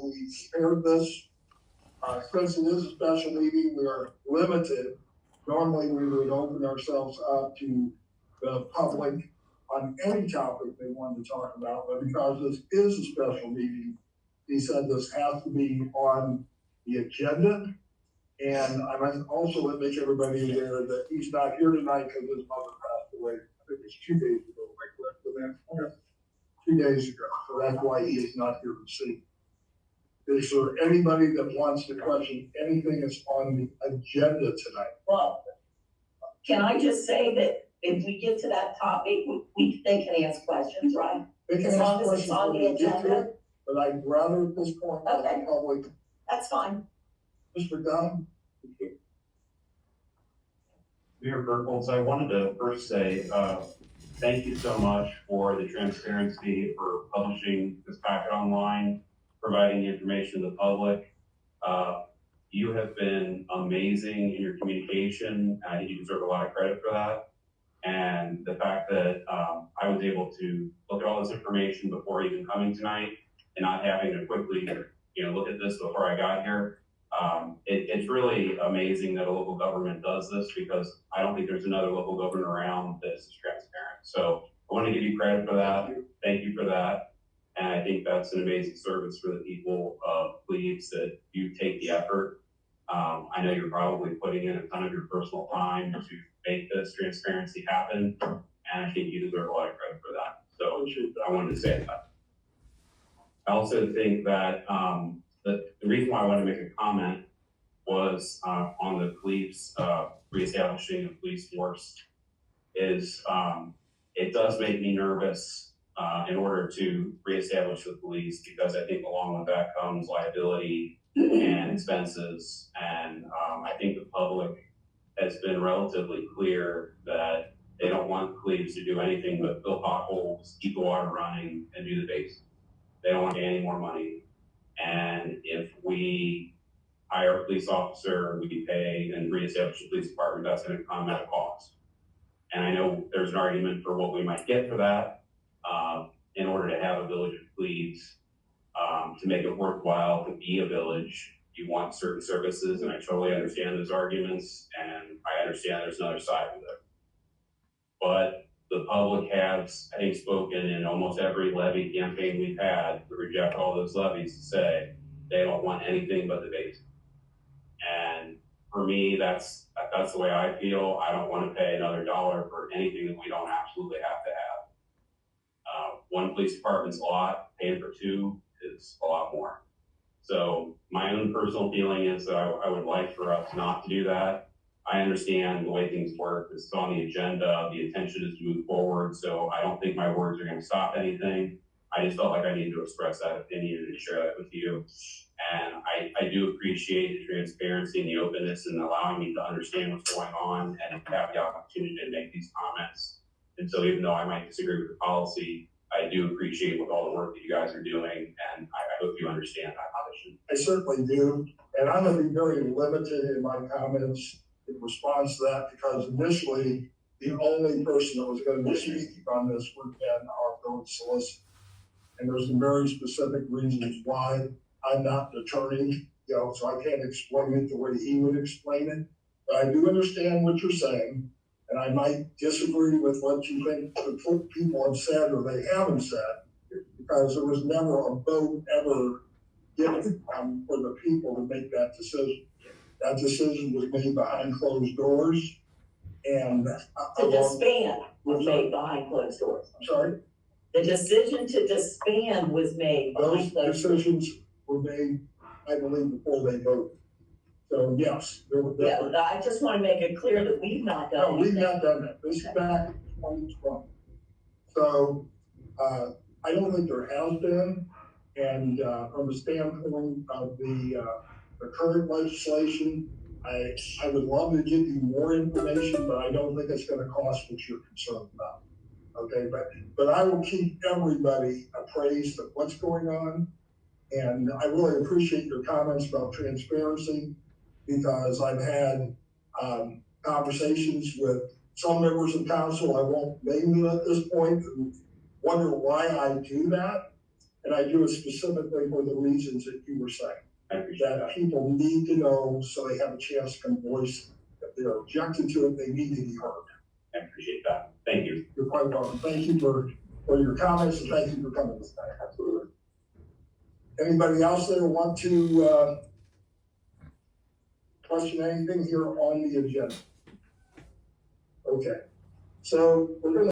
we prepared this. Since it is a special meeting, we are limited. Normally, we would open ourselves up to the public on any topic they wanted to talk about, but because this is a special meeting, he said this has to be on the agenda. And I must also make everybody aware that he's not here tonight because his mother passed away. I think it's 2 days ago. Am I correct with that? 2 days ago. So that's why he is not here to see. Is there anybody that wants to question anything that's on the agenda tonight? Well, can I just say that if we get to that topic, they can ask questions, right? They can As ask long as it's questions on when the we get to agenda. it, but I'd rather at this point, let the public. That's fine. Mr. Dunn? Mayor Berkholz, I wanted to first say thank you so much for the transparency, for publishing this packet online, providing the information to the public. You have been amazing in your communication. I think you deserve a lot of credit for that. And the fact that I was able to look at all this information before even coming tonight and not having to quickly, look at this before I got here. It's really amazing that a local government does this, because I don't think there's another local government around that is transparent. So I want to give you credit for that. Thank you for that. And I think that's an amazing service for the people of Cleves, that you take the effort. I know you're probably putting in a ton of your personal time to make this transparency happen, and I think you deserve a lot of credit for that. So I wanted to say that. I also think that the reason why I wanted to make a comment was on the police, reestablishing the police force, is it does make me nervous in order to reestablish the police, because I think along with that comes liability and expenses. And I think the public has been relatively clear that they don't want Cleves to do anything but fill potholes, keep the water running, and do the basics. They don't want any more money. And if we hire a police officer, we pay and reestablish the police department, that's going to come at a cost. And I know there's an argument for what we might get for that in order to have a village of Cleves. To make it worthwhile to be a village, you want certain services, and I totally understand those arguments, and I understand there's another side of it. But the public has, I think, spoken in almost every levy campaign we've had to reject all those levies, to say they don't want anything but the basic. And for me, that's the way I feel. I don't want to pay another dollar for anything that we don't absolutely have to have. One police department's a lot, paying for two is a lot more. So my own personal feeling is that I would like for us not to do that. I understand the way things work. This is on the agenda. The intention is to move forward. So I don't think my words are going to stop anything. I just felt like I needed to express that opinion and share that with you. And I do appreciate the transparency and the openness and allowing me to understand what's going on and have the opportunity to make these comments. And so even though I might disagree with the policy, I do appreciate with all the work that you guys are doing, and I hope you understand that position. I certainly do, and I'm going to be very limited in my comments in response to that, because initially the only person that was going to be speaking on this would have been our village solicitor. And there's some very specific reasons why I'm not an attorney, so I can't explain it the way he would explain it. But I do understand what you're saying, and I might disagree with what you think the people have said or they haven't said, because there was never a vote ever given for the people to make that decision. That decision was made behind closed doors, and to disband was made behind closed doors. I'm sorry? The decision to disband was made behind Those closed doors. decisions were made, I believe, before they voted. So yes, there were. Yeah, I just want to make it clear that we've not done No, we've anything. not done that. This is back in 2020. So I don't think there has been. And from the standpoint of the current legislation, I would love to give you more information, but I don't think it's going to cost what you're concerned about. Okay, but I will keep everybody appraised of what's going on. And I really appreciate your comments about transparency, because I've had conversations with some members of council, I won't name them at this point, who wonder why I do that. And I do it specifically for the reasons that you were saying, I appreciate that that. people need to know so they have a chance to come voice. If they're objecting to it, they need to be heard. I appreciate that. Thank you. You're quite welcome. Thank you for your comments and thank you for coming this night. Absolutely. Anybody else that want to, question anything here on the agenda? Okay, so we're gonna